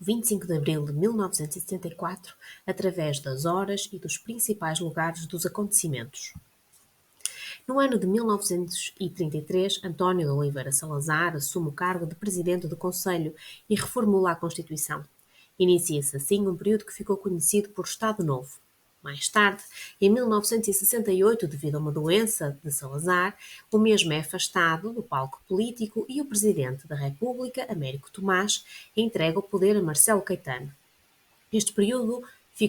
25 de abril de 1974, através das horas e dos principais lugares dos acontecimentos. No ano de 1933, António de Oliveira Salazar assume o cargo de Presidente do Conselho e reformula a Constituição. Inicia-se assim um período que ficou conhecido por Estado Novo. Mais tarde, em 1968, devido a uma doença de Salazar, o mesmo é afastado do palco político e o Presidente da República, Américo Tomás, entrega o poder a Marcelo Caetano. Este período de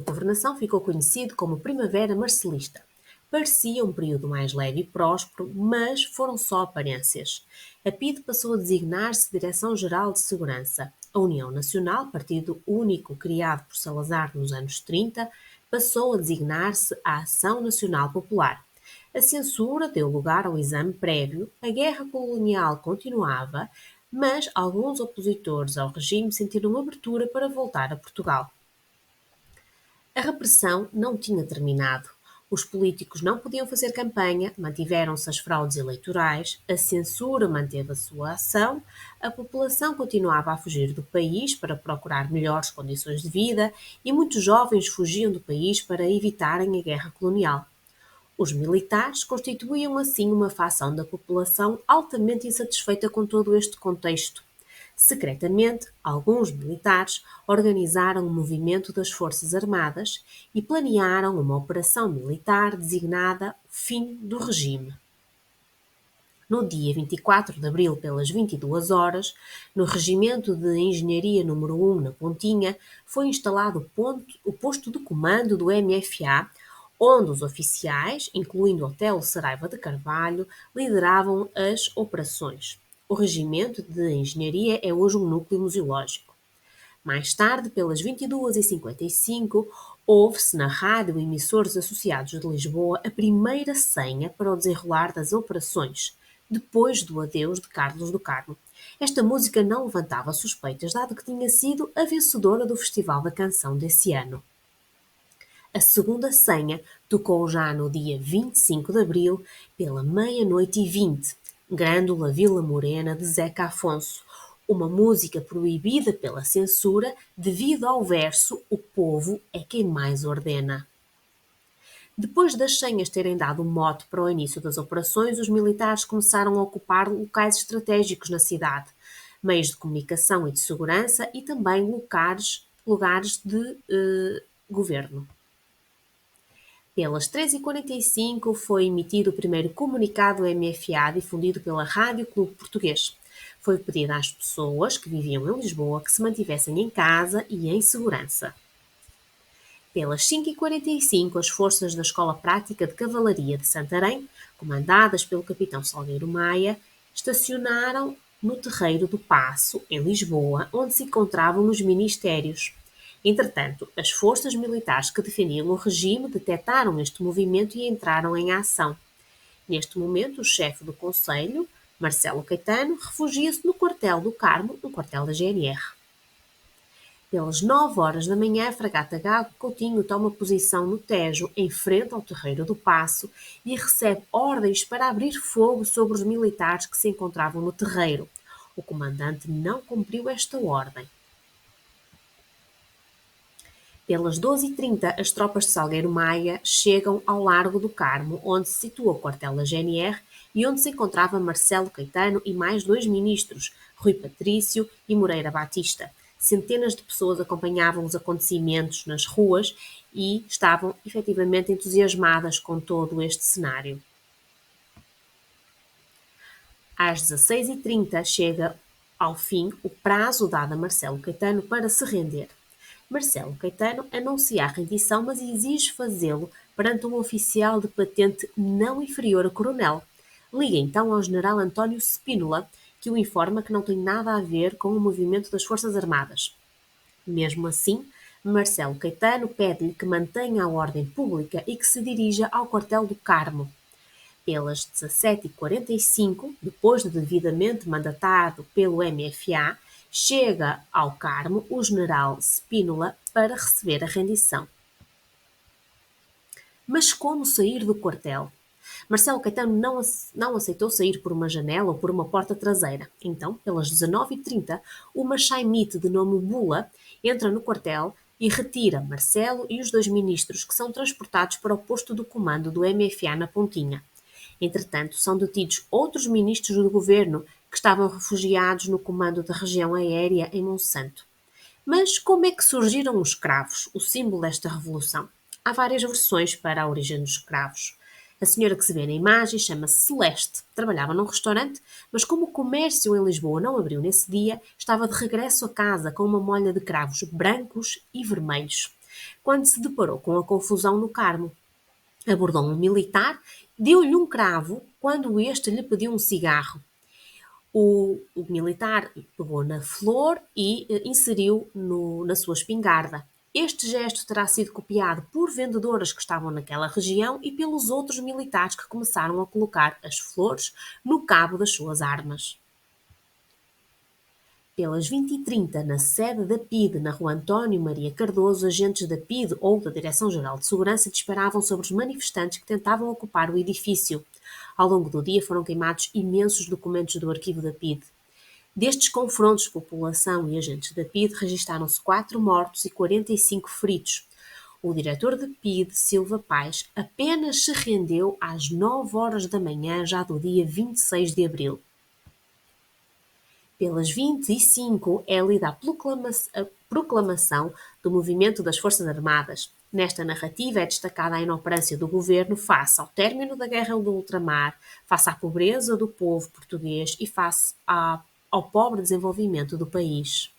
governação ficou conhecido como Primavera Marcelista. Parecia um período mais leve e próspero, mas foram só aparências. A PIDE passou a designar-se Direção-Geral de Segurança. A União Nacional, partido único criado por Salazar nos anos 30, passou a designar-se a Ação Nacional Popular. A censura deu lugar ao exame prévio, a guerra colonial continuava, mas alguns opositores ao regime sentiram abertura para voltar a Portugal. A repressão não tinha terminado. Os políticos não podiam fazer campanha, mantiveram-se as fraudes eleitorais, a censura manteve a sua ação, a população continuava a fugir do país para procurar melhores condições de vida e muitos jovens fugiam do país para evitarem a guerra colonial. Os militares constituíam assim uma fação da população altamente insatisfeita com todo este contexto. Secretamente, alguns militares organizaram um movimento das Forças Armadas e planearam uma operação militar designada Fim do Regime. No dia 24 de abril, pelas 22 horas, no Regimento de Engenharia número 1, na Pontinha, foi instalado o posto de comando do MFA, onde os oficiais, incluindo Otelo Saraiva de Carvalho, lideravam as operações. O Regimento de Engenharia é hoje um núcleo museológico. Mais tarde, pelas 22h55, ouve-se na rádio Emissores Associados de Lisboa a primeira senha para o desenrolar das operações, depois do adeus de Carlos do Carmo. Esta música não levantava suspeitas, dado que tinha sido a vencedora do Festival da Canção desse ano. A segunda senha tocou já no dia 25 de abril, pela 00h20, Grândola Vila Morena de Zeca Afonso, uma música proibida pela censura devido ao verso "O povo é quem mais ordena". Depois das senhas terem dado o mote para o início das operações, os militares começaram a ocupar locais estratégicos na cidade, meios de comunicação e de segurança e também lugares de governo. Pelas 3h45 foi emitido o primeiro comunicado do MFA difundido pela Rádio Clube Português. Foi pedido às pessoas que viviam em Lisboa que se mantivessem em casa e em segurança. Pelas 5h45, as forças da Escola Prática de Cavalaria de Santarém, comandadas pelo capitão Salgueiro Maia, estacionaram no Terreiro do Paço, em Lisboa, onde se encontravam os ministérios. Entretanto, as forças militares que defendiam o regime detectaram este movimento e entraram em ação. Neste momento, o chefe do Conselho, Marcelo Caetano, refugia-se no quartel do Carmo, um quartel da GNR. Pelas 9h da manhã, a fragata Gago Coutinho toma posição no Tejo, em frente ao Terreiro do Paço, e recebe ordens para abrir fogo sobre os militares que se encontravam no terreiro. O comandante não cumpriu esta ordem. Pelas 12h30, as tropas de Salgueiro Maia chegam ao Largo do Carmo, onde se situa o quartel da GNR e onde se encontrava Marcelo Caetano e mais 2 ministros, Rui Patrício e Moreira Batista. Centenas de pessoas acompanhavam os acontecimentos nas ruas e estavam efetivamente entusiasmadas com todo este cenário. Às 16h30 chega ao fim o prazo dado a Marcelo Caetano para se render. Marcelo Caetano anuncia a rendição, mas exige fazê-lo perante um oficial de patente não inferior a coronel. Liga então ao general António Spínola, que o informa que não tem nada a ver com o movimento das Forças Armadas. Mesmo assim, Marcelo Caetano pede-lhe que mantenha a ordem pública e que se dirija ao quartel do Carmo. Pelas 17h45, depois de devidamente mandatado pelo MFA, chega ao Carmo o general Spínola para receber a rendição. Mas como sair do quartel? Marcelo Caetano não aceitou sair por uma janela ou por uma porta traseira. Então, pelas 19h30, uma chaimite de nome Bula entra no quartel e retira Marcelo e os 2 ministros, que são transportados para o posto do comando do MFA na Pontinha. Entretanto, são detidos outros ministros do governo que estavam refugiados no comando da região aérea em Monsanto. Mas como é que surgiram os escravos, o símbolo desta revolução? Há várias versões para a origem dos escravos. A senhora que se vê na imagem chama-se Celeste, trabalhava num restaurante, mas como o comércio em Lisboa não abriu nesse dia, estava de regresso a casa com uma molha de cravos brancos e vermelhos. Quando se deparou com a confusão no Carmo, abordou um militar, deu-lhe um cravo quando este lhe pediu um cigarro. O militar pegou na flor e inseriu na sua espingarda. Este gesto terá sido copiado por vendedoras que estavam naquela região e pelos outros militares que começaram a colocar as flores no cabo das suas armas. Pelas 20h30, na sede da PIDE, na rua António Maria Cardoso, agentes da PIDE ou da Direção-Geral de Segurança disparavam sobre os manifestantes que tentavam ocupar o edifício. Ao longo do dia foram queimados imensos documentos do arquivo da PIDE. Destes confrontos, população e agentes da PIDE registaram-se 4 mortos e 45 feridos. O diretor da PIDE, Silva Paes, apenas se rendeu às 9h da manhã já do dia 26 de abril. Pelas 20h05 é lida a proclamação do movimento das Forças Armadas. Nesta narrativa é destacada a inoperância do governo face ao término da Guerra do Ultramar, face à pobreza do povo português e face ao pobre desenvolvimento do país.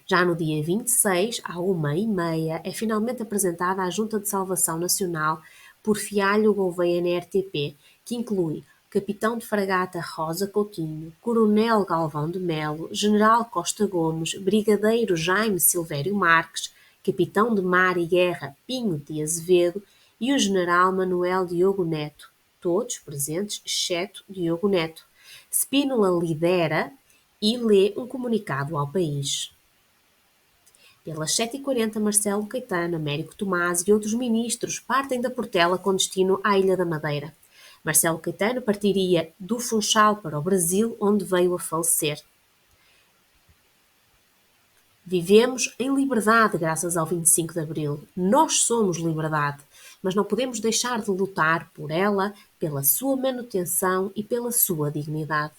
Já no dia 26, à 1h30, é finalmente apresentada a Junta de Salvação Nacional por Fialho Gouveia na RTP, que inclui Capitão de Fragata Rosa Coutinho, Coronel Galvão de Melo, General Costa Gomes, Brigadeiro Jaime Silvério Marques, Capitão de Mar e Guerra Pinho de Azevedo e o General Manuel Diogo Neto, todos presentes, exceto Diogo Neto. Spínola lidera e lê um comunicado ao país. Pelas 7h40, Marcelo Caetano, Américo Tomás e outros ministros partem da Portela com destino à Ilha da Madeira. Marcelo Caetano partiria do Funchal para o Brasil, onde veio a falecer. Vivemos em liberdade graças ao 25 de Abril. Nós somos liberdade, mas não podemos deixar de lutar por ela, pela sua manutenção e pela sua dignidade.